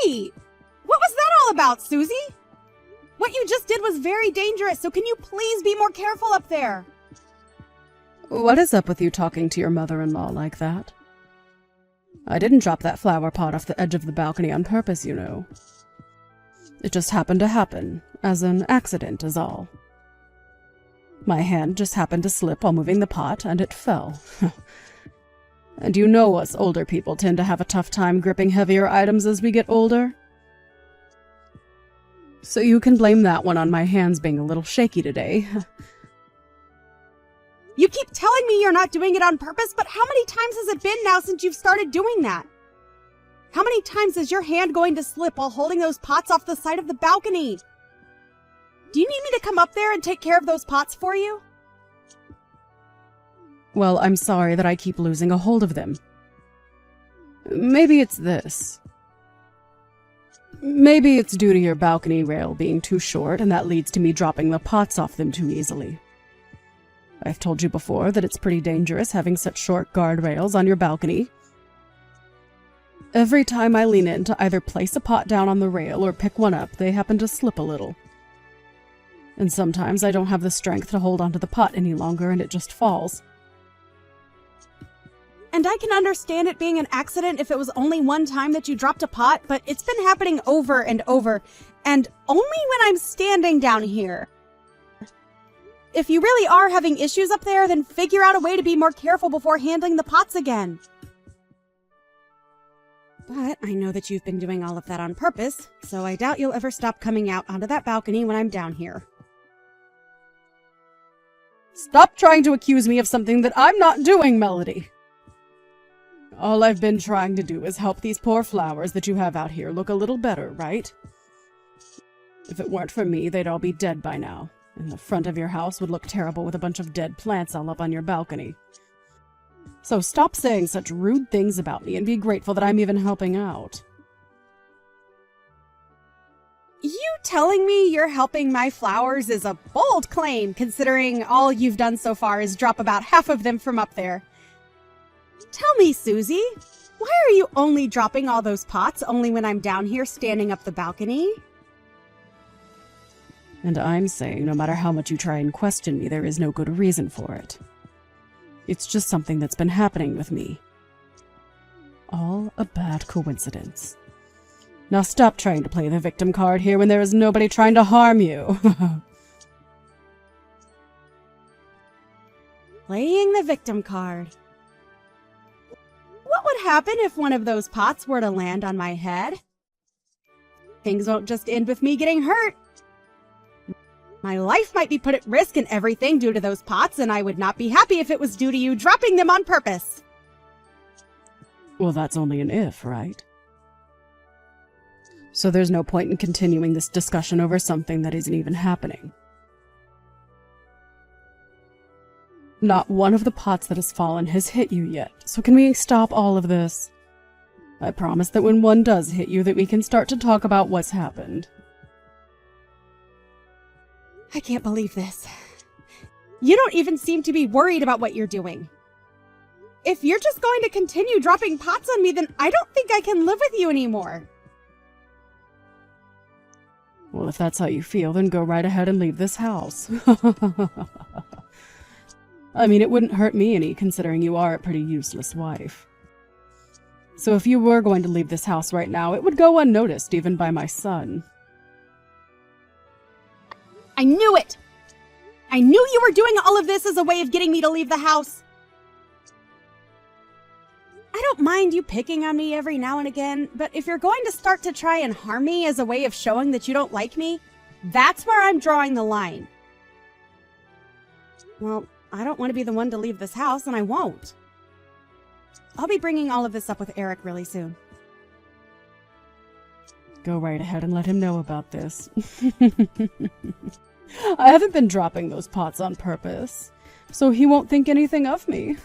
Wait! What was that all about, Susie? What you just did was very dangerous, so can you please be more careful up there? What is up with you talking to your mother-in-law like that? I didn't drop that flower pot off the edge of the balcony on purpose, you know. It just happened to happen, as an accident is all. My hand just happened to slip while moving the pot, and it fell. And you know us older people tend to have a tough time gripping heavier items as we get older. So you can blame that one on my hands being a little shaky today. You keep telling me you're not doing it on purpose, but how many times has it been now since you've started doing that? How many times is your hand going to slip while holding those pots off the side of the balcony? Do you need me to come up there and take care of those pots for you? Well, I'm sorry that I keep losing a hold of them. Maybe it's this. Maybe it's due to your balcony rail being too short, and that leads to me dropping the pots off them too easily. I've told you before that it's pretty dangerous having such short guardrails on your balcony. Every time I lean in to either place a pot down on the rail or pick one up, they happen to slip a little. And sometimes I don't have the strength to hold onto the pot any longer and it just falls. And I can understand it being an accident if it was only one time that you dropped a pot, but it's been happening over and over, and only when I'm standing down here. If you really are having issues up there, then figure out a way to be more careful before handling the pots again. But I know that you've been doing all of that on purpose, so I doubt you'll ever stop coming out onto that balcony when I'm down here. Stop trying to accuse me of something that I'm not doing, Melody. All I've been trying to do is help these poor flowers that you have out here look a little better, right? If it weren't for me, they'd all be dead by now, and the front of your house would look terrible with a bunch of dead plants all up on your balcony. So stop saying such rude things about me and be grateful that I'm even helping out. You telling me you're helping my flowers is a bold claim, considering all you've done so far is drop about half of them from up there. Tell me, Susie, why are you only dropping all those pots only when I'm down here standing up the balcony? And I'm saying no matter how much you try and question me, there is no good reason for it. It's just something that's been happening with me. All a bad coincidence. Now stop trying to play the victim card here when there is nobody trying to harm you. Playing the victim card. What would happen if one of those pots were to land on my head? Things won't just end with me getting hurt. My life might be put at risk and everything due to those pots, and I would not be happy if it was due to you dropping them on purpose. Well, that's only an if, right? So there's no point in continuing this discussion over something that isn't even happening. Not one of the pots that has fallen has hit you yet, so can we stop all of this? I promise that when one does hit you, that we can start to talk about what's happened. I can't believe this. You don't even seem to be worried about what you're doing. If you're just going to continue dropping pots on me, then I don't think I can live with you anymore. Well, if that's how you feel, then go right ahead and leave this house. I mean, it wouldn't hurt me any, considering you are a pretty useless wife. So if you were going to leave this house right now, it would go unnoticed, even by my son. I knew it! I knew you were doing all of this as a way of getting me to leave the house. I don't mind you picking on me every now and again, but if you're going to start to try and harm me as a way of showing that you don't like me, that's where I'm drawing the line. Well, I don't want to be the one to leave this house, and I won't. I'll be bringing all of this up with Eric really soon. Go right ahead and let him know about this. I haven't been dropping those pots on purpose, so he won't think anything of me.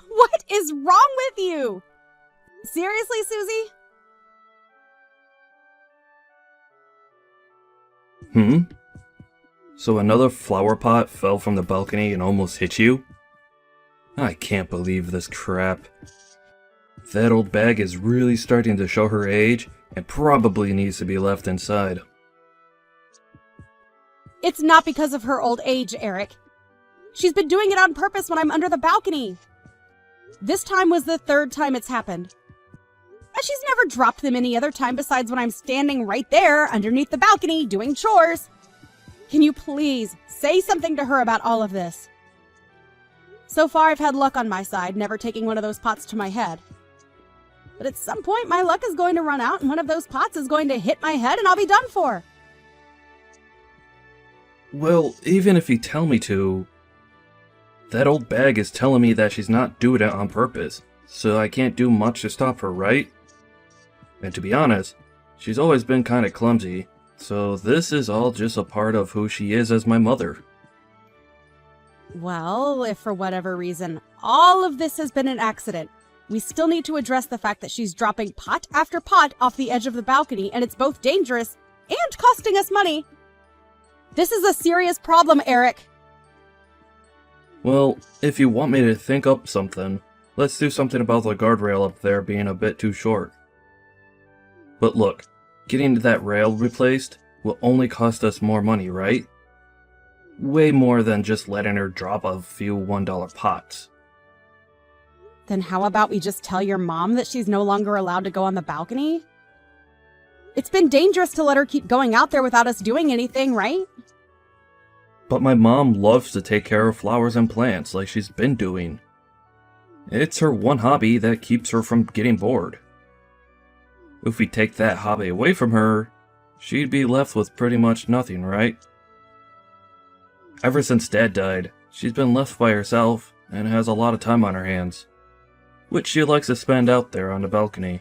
What is wrong with you? Seriously, Susie? So another flower pot fell from the balcony and almost hit you? I can't believe this crap. that old bag is really starting to show her age and probably needs to be left inside. It's not because of her old age, Eric. She's been doing it on purpose when I'm under the balcony. This time was the third time it's happened. And she's never dropped them any other time besides when I'm standing right there underneath the balcony doing chores. Can you please say something to her about all of this? So far, I've had luck on my side, never taking one of those pots to my head. But at some point, my luck is going to run out and one of those pots is going to hit my head and I'll be done for. Well, even if you tell me to, that old bag is telling me that she's not doing it on purpose, so I can't do much to stop her, right? And to be honest, she's always been kinda clumsy, so this is all just a part of who she is as my mother. Well, if for whatever reason all of this has been an accident, we still need to address the fact that she's dropping pot after pot off the edge of the balcony, and it's both dangerous and costing us money. This is a serious problem, Eric. Well, if you want me to think up something, let's do something about the guardrail up there being a bit too short. But look, getting that rail replaced will only cost us more money, right? Way more than just letting her drop a few $1 pots. Then how about we just tell your mom that she's no longer allowed to go on the balcony? It's been dangerous to let her keep going out there without us doing anything, right? But my mom loves to take care of flowers and plants like she's been doing. It's her one hobby that keeps her from getting bored. If we take that hobby away from her, she'd be left with pretty much nothing, right? Ever since Dad died, she's been left by herself and has a lot of time on her hands, which she likes to spend out there on the balcony.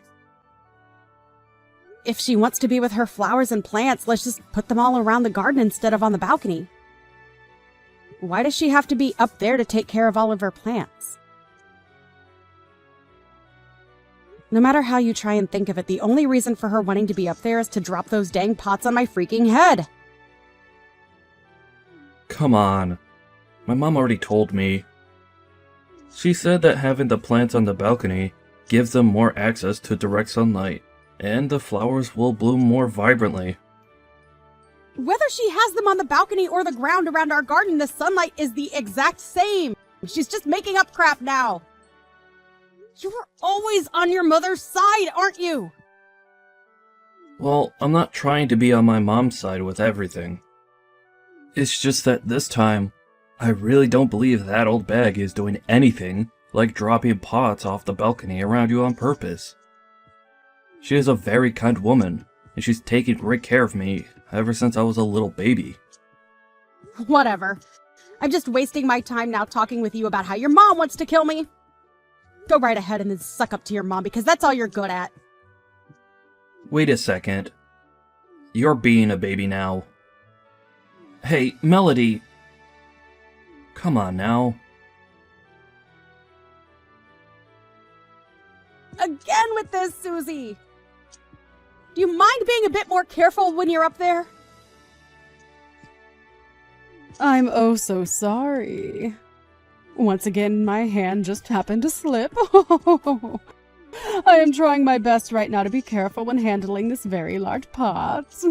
If she wants to be with her flowers and plants, let's just put them all around the garden instead of on the balcony. Why does she have to be up there to take care of all of her plants? No matter how you try and think of it, the only reason for her wanting to be up there is to drop those dang pots on my freaking head. Come on. My mom already told me. She said that having the plants on the balcony gives them more access to direct sunlight, and the flowers will bloom more vibrantly. Whether she has them on the balcony or the ground around our garden, the sunlight is the exact same. She's just making up crap now. You're always on your mother's side, aren't you? Well, I'm not trying to be on my mom's side with everything. It's just that this time, I really don't believe that old bag is doing anything like dropping pots off the balcony around you on purpose. She is a very kind woman, and she's taken great care of me ever since I was a little baby. Whatever. I'm just wasting my time now talking with you about how your mom wants to kill me. Go right ahead and then suck up to your mom, because that's all you're good at. Wait a second. You're being a baby now. Hey, Melody. Come on now. Again with this, Susie. Do you mind being a bit more careful when you're up there? I'm oh so sorry. Once again, my hand just happened to slip. I am trying my best right now to be careful when handling this very large pot. I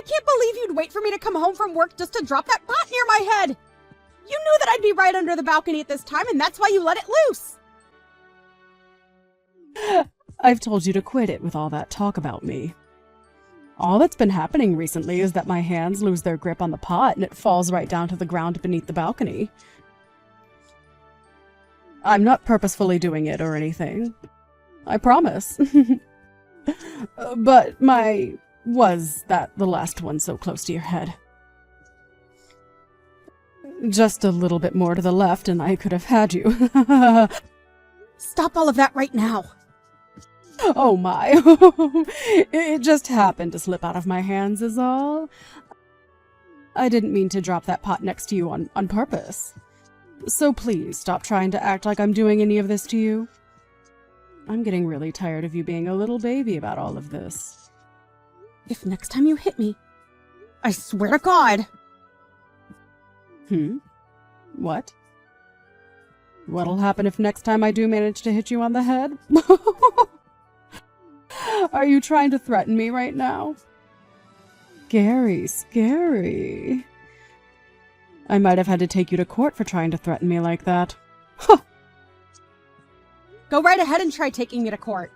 can't believe you'd wait for me to come home from work just to drop that pot near my head. You knew that I'd be right under the balcony at this time, and that's why you let it loose. I've told you to quit it with all that talk about me. All that's been happening recently is that my hands lose their grip on the pot and it falls right down to the ground beneath the balcony. I'm not purposefully doing it or anything. I promise. But was that the last one so close to your head? Just a little bit more to the left and I could have had you. Stop all of that right now. Oh my. It just happened to slip out of my hands is all. I didn't mean to drop that pot next to you on purpose. So please stop trying to act like I'm doing any of this to you. I'm getting really tired of you being a little baby about all of this. If next time you hit me, I swear to God. What? What'll happen if next time I do manage to hit you on the head? Are you trying to threaten me right now? Scary, scary. I might have had to take you to court for trying to threaten me like that. Huh. Go right ahead and try taking me to court.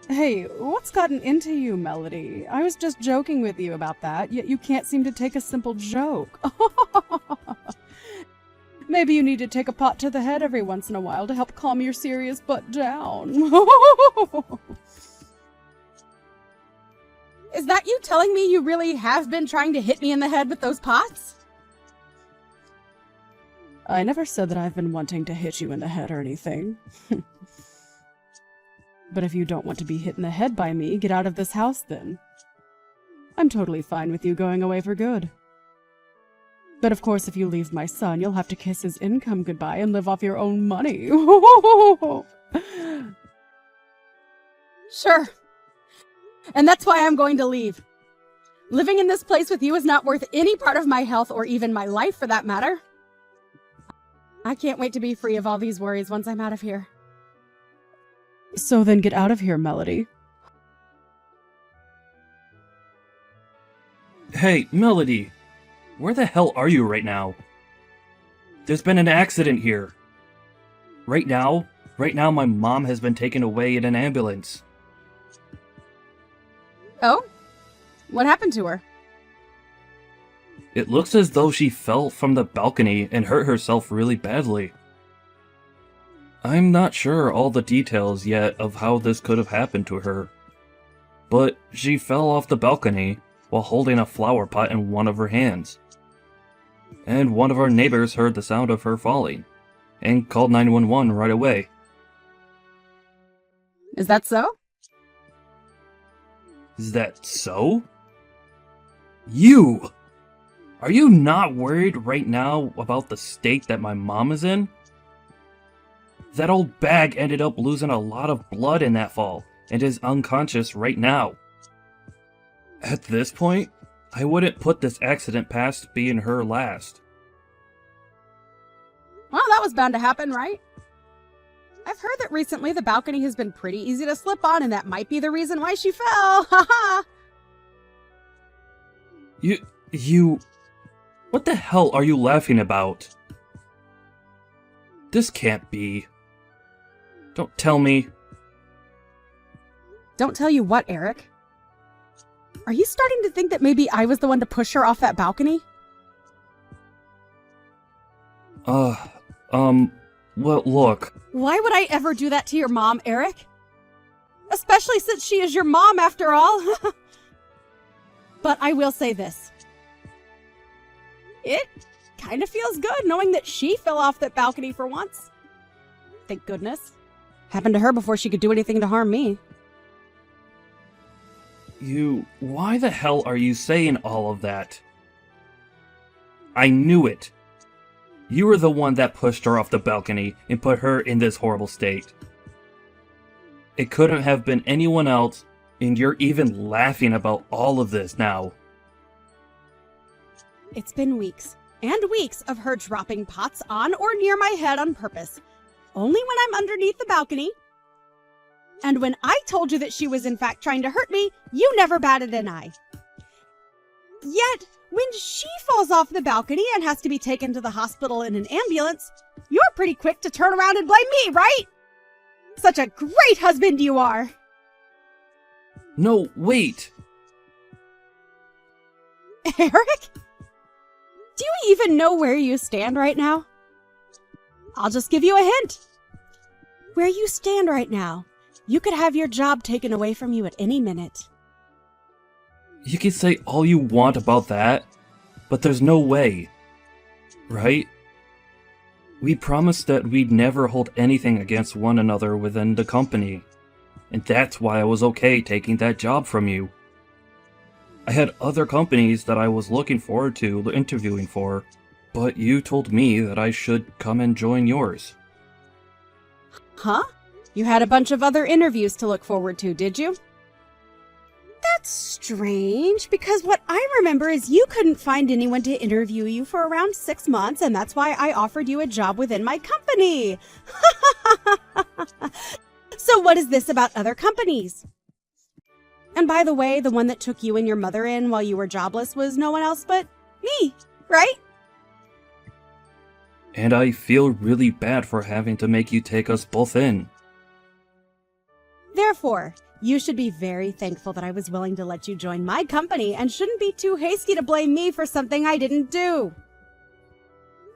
Hey, what's gotten into you, Melody? I was just joking with you about that, yet you can't seem to take a simple joke. Maybe you need to take a pot to the head every once in a while to help calm your serious butt down. Is that you telling me you really have been trying to hit me in the head with those pots? I never said that I've been wanting to hit you in the head or anything. But if you don't want to be hit in the head by me, get out of this house then. I'm totally fine with you going away for good. But of course, if you leave my son, you'll have to kiss his income goodbye and live off your own money. Sure. And that's why I'm going to leave. Living in this place with you is not worth any part of my health or even my life for that matter. I can't wait to be free of all these worries once I'm out of here. So then get out of here, Melody. Hey, Melody! Where the hell are you right now? There's been an accident here. Right now my mom has been taken away in an ambulance. Oh? What happened to her? It looks as though she fell from the balcony and hurt herself really badly. I'm not sure all the details yet of how this could have happened to her. But she fell off the balcony while holding a flower pot in one of her hands. And one of our neighbors heard the sound of her falling and called 911 right away. Is that so? Is that so? You! Are you not worried right now about the state that my mom is in? That old bag ended up losing a lot of blood in that fall and is unconscious right now. At this point, I wouldn't put this accident past being her last. Well, that was bound to happen, right? I've heard that recently the balcony has been pretty easy to slip on, and that might be the reason why she fell. Haha. You... What the hell are you laughing about? This can't be. Don't tell me. Don't tell you what, Eric? Are you starting to think that maybe I was the one to push her off that balcony? Well, look. Why would I ever do that to your mom, Eric? Especially since she is your mom, after all. But I will say this. It kind of feels good knowing that she fell off that balcony for once. Thank goodness. Happened to her before she could do anything to harm me. Why the hell are you saying all of that? I knew it. You were the one that pushed her off the balcony and put her in this horrible state. It couldn't have been anyone else, and you're even laughing about all of this now. It's been weeks and weeks of her dropping pots on or near my head on purpose. Only when I'm underneath the balcony. And when I told you that she was in fact trying to hurt me, you never batted an eye. Yet, when she falls off the balcony and has to be taken to the hospital in an ambulance, you're pretty quick to turn around and blame me, right? Such a great husband you are! No, wait! Eric? Do you even know where you stand right now? I'll just give you a hint. Where you stand right now, you could have your job taken away from you at any minute. You can say all you want about that, but there's no way. Right? We promised that we'd never hold anything against one another within the company, and that's why I was okay taking that job from you. I had other companies that I was looking forward to interviewing for, but you told me that I should come and join yours. Huh? You had a bunch of other interviews to look forward to, did you? That's strange, because what I remember is you couldn't find anyone to interview you for around 6 months, and that's why I offered you a job within my company. So what is this about other companies? And by the way, the one that took you and your mother in while you were jobless was no one else but me, right? And I feel really bad for having to make you take us both in. Therefore, you should be very thankful that I was willing to let you join my company and shouldn't be too hasty to blame me for something I didn't do.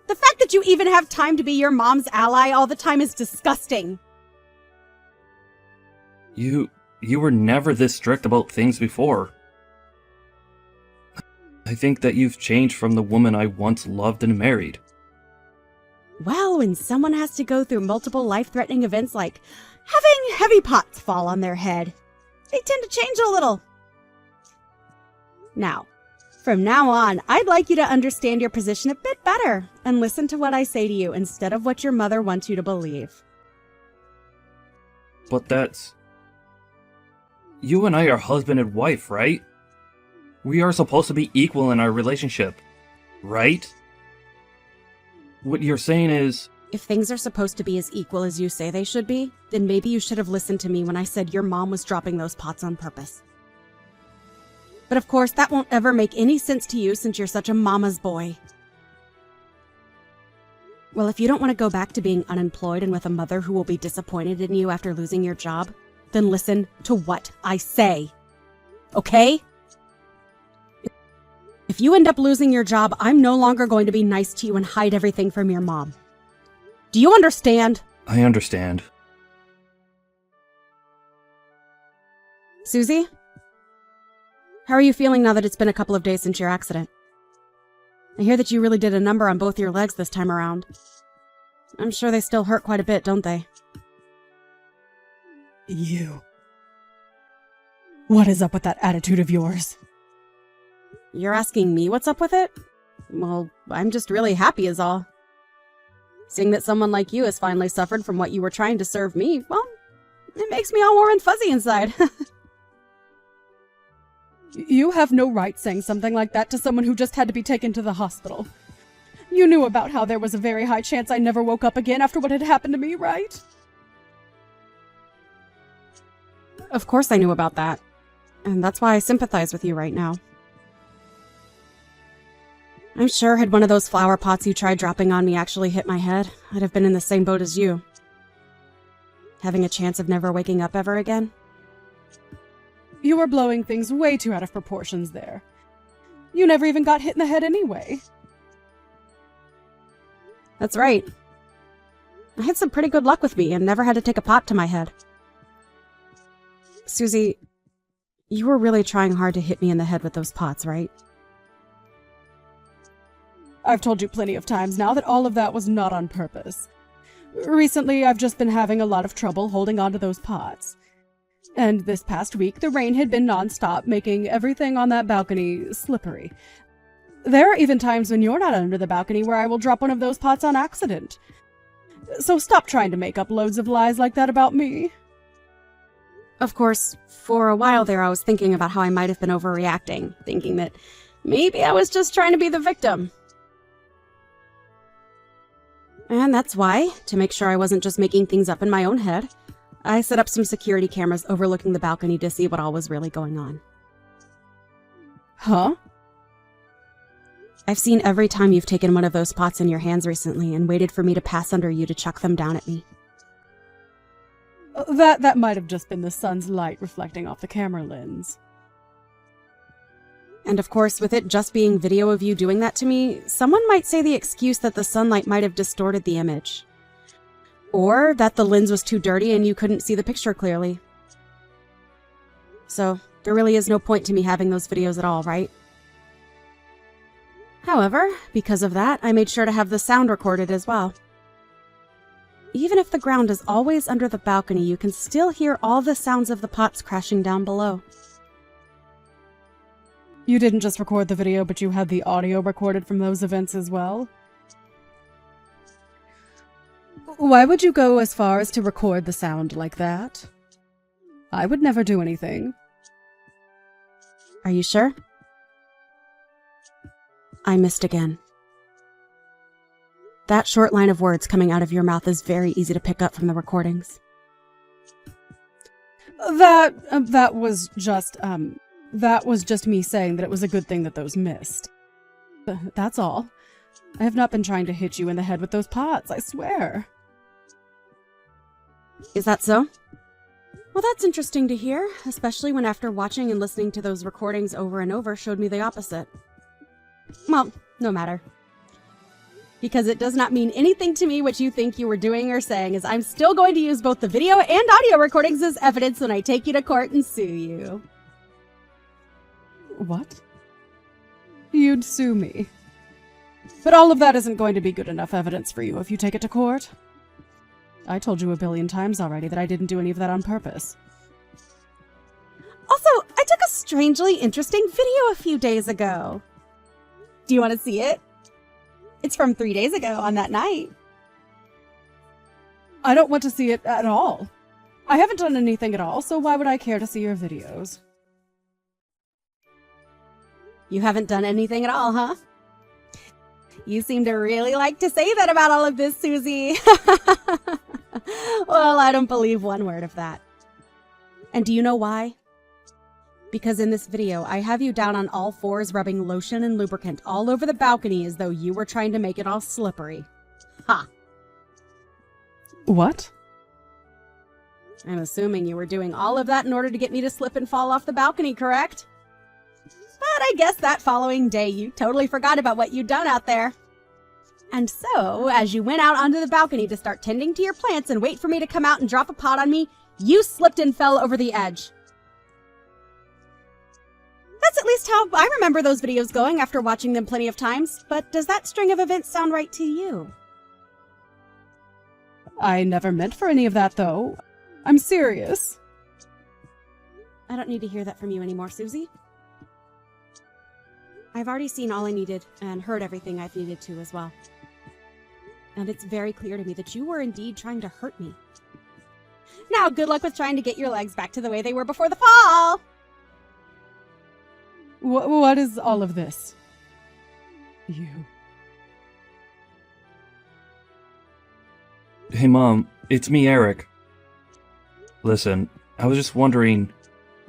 The fact that you even have time to be your mom's ally all the time is disgusting. You were never this strict about things before. I think that you've changed from the woman I once loved and married. Well, when someone has to go through multiple life-threatening events like having heavy pots fall on their head, they tend to change a little. Now, from now on, I'd like you to understand your position a bit better and listen to what I say to you instead of what your mother wants you to believe. But that's... You and I are husband and wife, right? We are supposed to be equal in our relationship, right? What you're saying is... If things are supposed to be as equal as you say they should be, then maybe you should have listened to me when I said your mom was dropping those pots on purpose. But of course, that won't ever make any sense to you since you're such a mama's boy. Well, if you don't want to go back to being unemployed and with a mother who will be disappointed in you after losing your job, then listen to what I say. Okay? If you end up losing your job, I'm no longer going to be nice to you and hide everything from your mom. Do you understand? I understand. Susie? How are you feeling now that it's been a couple of days since your accident? I hear that you really did a number on both your legs this time around. I'm sure they still hurt quite a bit, don't they? You. What is up with that attitude of yours? You're asking me what's up with it? Well, I'm just really happy is all. Seeing that someone like you has finally suffered from what you were trying to serve me, well, it makes me all warm and fuzzy inside. You have no right saying something like that to someone who just had to be taken to the hospital. You knew about how there was a very high chance I never woke up again after what had happened to me, right? Of course I knew about that. And that's why I sympathize with you right now. I'm sure had one of those flower pots you tried dropping on me actually hit my head, I'd have been in the same boat as you. Having a chance of never waking up ever again. You were blowing things way too out of proportions there. You never even got hit in the head anyway. That's right. I had some pretty good luck with me and never had to take a pot to my head. Susie, you were really trying hard to hit me in the head with those pots, right? I've told you plenty of times now that all of that was not on purpose. Recently, I've just been having a lot of trouble holding on to those pots. And this past week, the rain had been nonstop, making everything on that balcony slippery. There are even times when you're not under the balcony where I will drop one of those pots on accident. So stop trying to make up loads of lies like that about me. Of course, for a while there I was thinking about how I might have been overreacting, thinking that maybe I was just trying to be the victim. And that's why, to make sure I wasn't just making things up in my own head, I set up some security cameras overlooking the balcony to see what all was really going on. Huh? I've seen every time you've taken one of those pots in your hands recently and waited for me to pass under you to chuck them down at me. That might have just been the sun's light reflecting off the camera lens. And of course, with it just being video of you doing that to me, someone might say the excuse that the sunlight might have distorted the image. Or that the lens was too dirty and you couldn't see the picture clearly. So, there really is no point to me having those videos at all, right? However, because of that, I made sure to have the sound recorded as well. Even if the ground is always under the balcony, you can still hear all the sounds of the pots crashing down below. You didn't just record the video, but you had the audio recorded from those events as well? Why would you go as far as to record the sound like that? I would never do anything. Are you sure? I missed again. That short line of words coming out of your mouth is very easy to pick up from the recordings. That was just me saying that it was a good thing that those missed. That's all. I have not been trying to hit you in the head with those pots, I swear. Is that so? Well, that's interesting to hear, especially when after watching and listening to those recordings over and over showed me the opposite. Well, no matter. Because it does not mean anything to me what you think you were doing or saying, as I'm still going to use both the video and audio recordings as evidence when I take you to court and sue you. What? You'd sue me. But all of that isn't going to be good enough evidence for you if you take it to court. I told you a billion times already that I didn't do any of that on purpose. Also, I took a strangely interesting video a few days ago. Do you want to see it? It's from 3 days ago on that night. I don't want to see it at all. I haven't done anything at all, so why would I care to see your videos? You haven't done anything at all, huh? You seem to really like to say that about all of this, Susie. Well, I don't believe one word of that. And do you know why? Because in this video, I have you down on all fours rubbing lotion and lubricant all over the balcony as though you were trying to make it all slippery. Ha! What? I'm assuming you were doing all of that in order to get me to slip and fall off the balcony, correct? But I guess that following day you totally forgot about what you'd done out there. And so, as you went out onto the balcony to start tending to your plants and wait for me to come out and drop a pot on me, you slipped and fell over the edge. That's at least how I remember those videos going after watching them plenty of times, but does that string of events sound right to you? I never meant for any of that, though. I'm serious. I don't need to hear that from you anymore, Susie. I've already seen all I needed and heard everything I've needed to as well. And it's very clear to me that you were indeed trying to hurt me. Now, good luck with trying to get your legs back to the way they were before the fall! What is all of this? You. Hey Mom, it's me, Eric. Listen, I was just wondering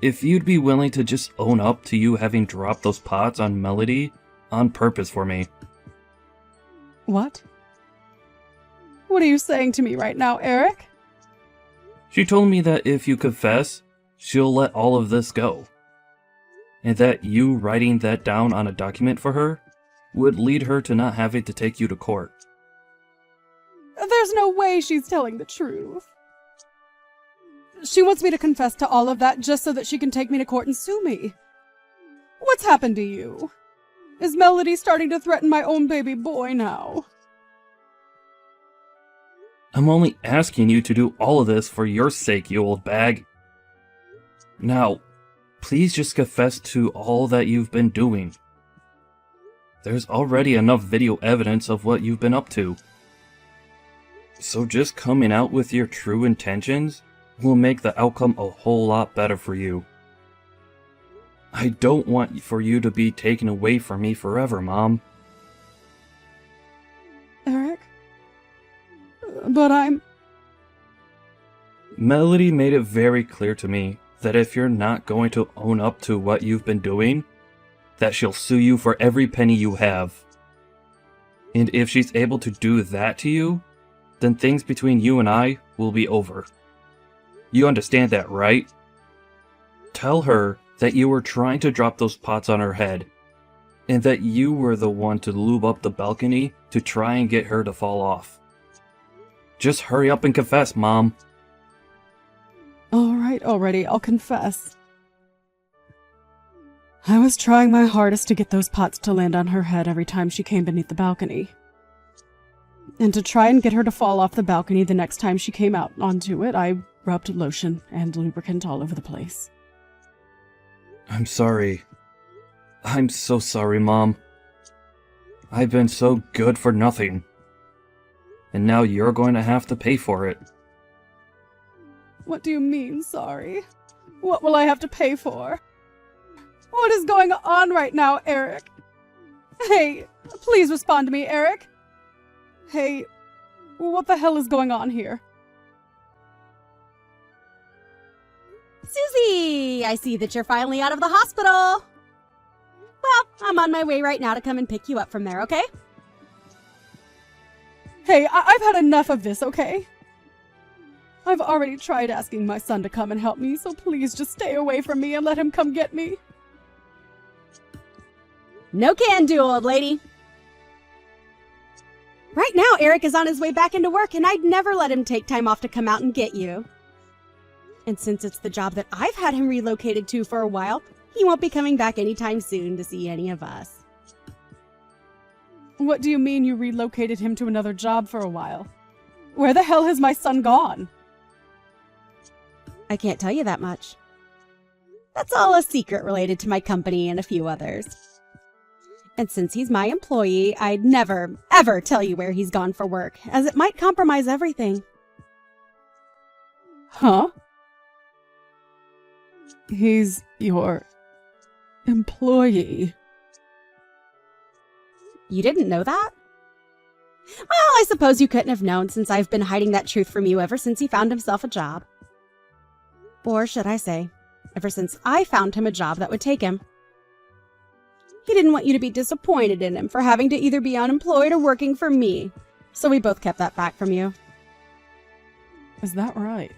if you'd be willing to just own up to you having dropped those pots on Melody on purpose for me. What? What are you saying to me right now, Eric? She told me that if you confess, she'll let all of this go. And that you writing that down on a document for her would lead her to not having to take you to court. There's no way she's telling the truth. She wants me to confess to all of that just so that she can take me to court and sue me. What's happened to you? Is Melody starting to threaten my own baby boy now? I'm only asking you to do all of this for your sake, you old bag. Now, please just confess to all that you've been doing. There's already enough video evidence of what you've been up to. So just coming out with your true intentions will make the outcome a whole lot better for you. I don't want for you to be taken away from me forever, Mom. Eric? But Melody made it very clear to me that if you're not going to own up to what you've been doing, that she'll sue you for every penny you have. And if she's able to do that to you, then things between you and I will be over. You understand that, right? Tell her that you were trying to drop those pots on her head, and that you were the one to lube up the balcony to try and get her to fall off. Just hurry up and confess, Mom. all right, already, I'll confess. I was trying my hardest to get those pots to land on her head every time she came beneath the balcony. And to try and get her to fall off the balcony the next time she came out onto it, I rubbed lotion and lubricant all over the place. I'm sorry. I'm so sorry, Mom. I've been so good for nothing. And now you're going to have to pay for it. What do you mean, sorry? What will I have to pay for? What is going on right now, Eric? Hey, please respond to me, Eric. Hey, what the hell is going on here? Susie, I see that you're finally out of the hospital. Well, I'm on my way right now to come and pick you up from there, okay? Hey, I've had enough of this, okay? I've already tried asking my son to come and help me, so please just stay away from me and let him come get me. No can do, old lady. Right now, Eric is on his way back into work, and I'd never let him take time off to come out and get you. And since it's the job that I've had him relocated to for a while, he won't be coming back anytime soon to see any of us. What do you mean you relocated him to another job for a while? Where the hell has my son gone? I can't tell you that much. That's all a secret related to my company and a few others. And since he's my employee, I'd never, ever tell you where he's gone for work, as it might compromise everything. Huh? He's your employee. You didn't know that? Well, I suppose you couldn't have known, since I've been hiding that truth from you ever since he found himself a job. Or should I say, ever since I found him a job that would take him. He didn't want you to be disappointed in him for having to either be unemployed or working for me, so we both kept that back from you. Is that right?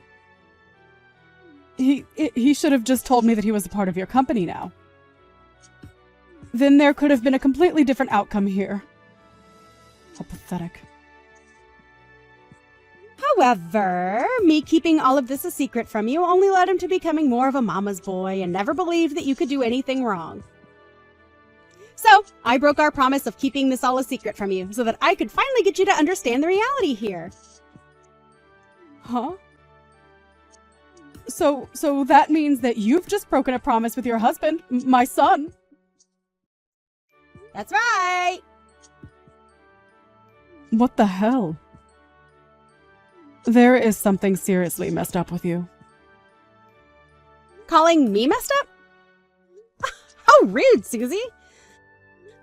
He should have just told me that he was a part of your company now. Then there could have been a completely different outcome here. How pathetic. However, me keeping all of this a secret from you only led him to becoming more of a mama's boy and never believed that you could do anything wrong. So, I broke our promise of keeping this all a secret from you so that I could finally get you to understand the reality here. Huh? So that means that you've just broken a promise with your husband, my son. That's right! What the hell? There is something seriously messed up with you. Calling me messed up? How rude, Susie!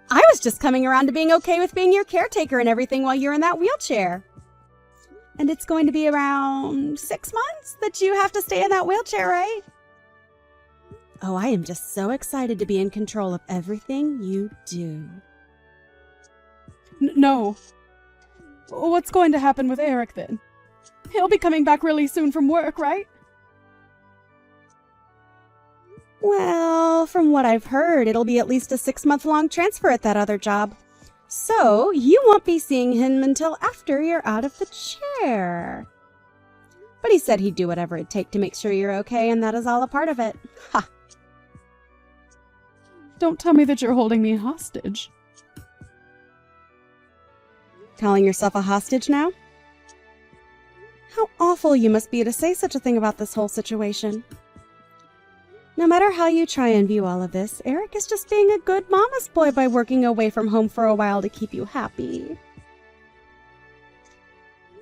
I was just coming around to being okay with being your caretaker and everything while you're in that wheelchair. And it's going to be around 6 months that you have to stay in that wheelchair, right? Oh, I am just so excited to be in control of everything you do. No. What's going to happen with Eric then? He'll be coming back really soon from work, right? Well, from what I've heard, it'll be at least a 6-month-long transfer at that other job. So, you won't be seeing him until after you're out of the chair. But he said he'd do whatever it'd take to make sure you're okay, and that is all a part of it. Ha! Don't tell me that you're holding me hostage. Calling yourself a hostage now? How awful you must be to say such a thing about this whole situation. No matter how you try and view all of this, Eric is just being a good mama's boy by working away from home for a while to keep you happy.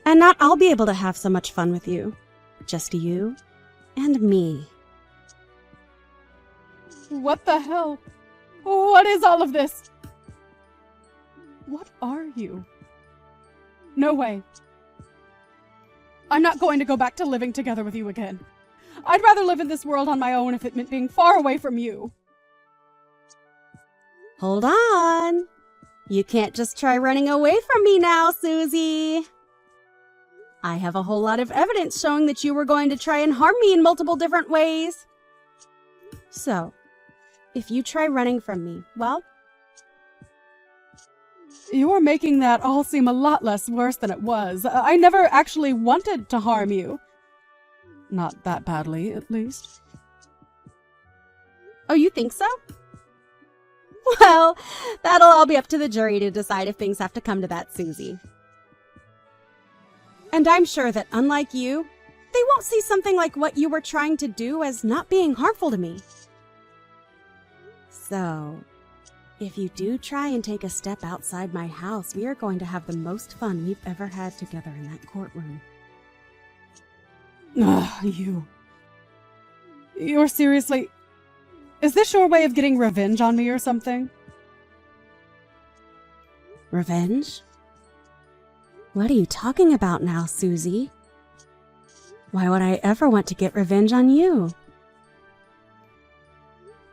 And not I'll be able to have so much fun with you. Just you and me. What the hell? What is all of this? What are you? No way. I'm not going to go back to living together with you again. I'd rather live in this world on my own if it meant being far away from you. Hold on. You can't just try running away from me now, Susie. I have a whole lot of evidence showing that you were going to try and harm me in multiple different ways. So, if you try running from me, well... You're making that all seem a lot less worse than it was. I never actually wanted to harm you. Not that badly, at least. Oh, you think so? Well, that'll all be up to the jury to decide if things have to come to that, Susie. And I'm sure that, unlike you, they won't see something like what you were trying to do as not being harmful to me. So, if you do try and take a step outside my house, we are going to have the most fun we've ever had together in that courtroom. Ugh, You're seriously... Is this your way of getting revenge on me or something? Revenge? What are you talking about now, Susie? Why would I ever want to get revenge on you?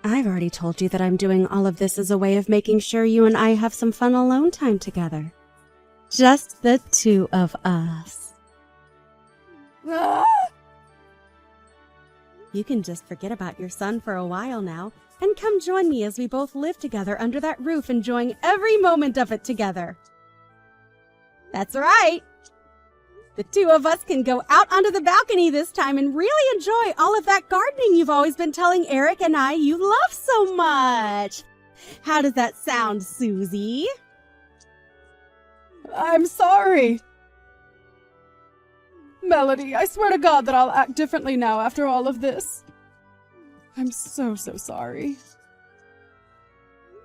I've already told you that I'm doing all of this as a way of making sure you and I have some fun alone time together. Just the two of us. Ah! You can just forget about your son for a while now and come join me as we both live together under that roof, enjoying every moment of it together. That's right. The two of us can go out onto the balcony this time and really enjoy all of that gardening you've always been telling Eric and I you love so much. How does that sound, Susie? I'm sorry. Melody, I swear to God that I'll act differently now after all of this. I'm so sorry.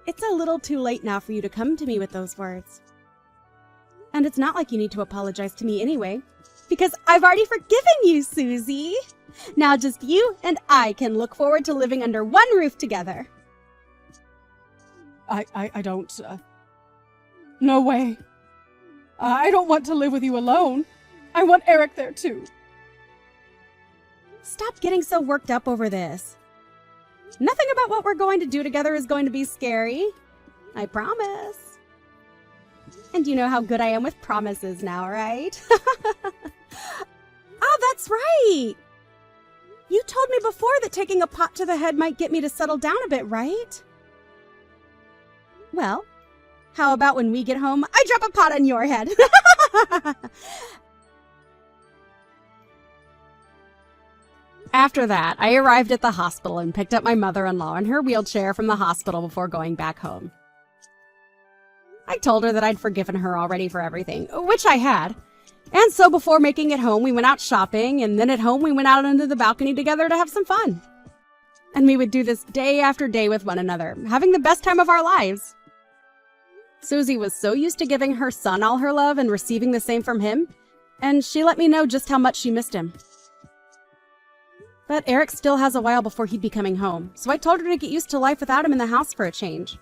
It's a little too late now for you to come to me with those words. And it's not like you need to apologize to me anyway, because I've already forgiven you, Susie. Now just you and I can look forward to living under one roof together. I don't, no way. I don't want to live with you alone. I want Eric there too. Stop getting so worked up over this. Nothing about what we're going to do together is going to be scary. I promise. And you know how good I am with promises now, right? Oh, that's right! You told me before that taking a pot to the head might get me to settle down a bit, right? Well, how about when we get home, I drop a pot on your head? After that, I arrived at the hospital and picked up my mother-in-law in her wheelchair from the hospital before going back home. I told her that I'd forgiven her already for everything, which I had. And so before making it home, we went out shopping, and then at home we went out onto the balcony together to have some fun. And we would do this day after day with one another, having the best time of our lives. Susie was so used to giving her son all her love and receiving the same from him, and she let me know just how much she missed him. But Eric still has a while before he'd be coming home, so I told her to get used to life without him in the house for a change.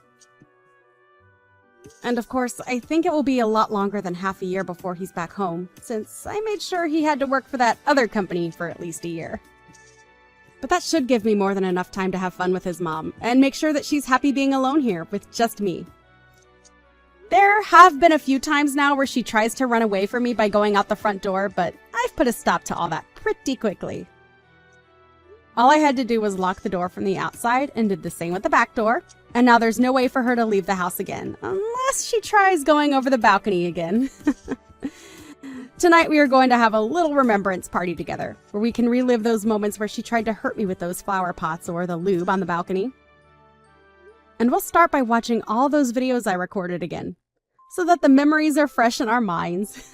And of course, I think it will be a lot longer than half a year before he's back home, since I made sure he had to work for that other company for at least a year. But that should give me more than enough time to have fun with his mom, and make sure that she's happy being alone here with just me. There have been a few times now where she tries to run away from me by going out the front door, but I've put a stop to all that pretty quickly. All I had to do was lock the door from the outside and did the same with the back door, and now there's no way for her to leave the house again, unless she tries going over the balcony again. Tonight we are going to have a little remembrance party together, where we can relive those moments where she tried to hurt me with those flower pots or the lube on the balcony. And we'll start by watching all those videos I recorded again, so that the memories are fresh in our minds.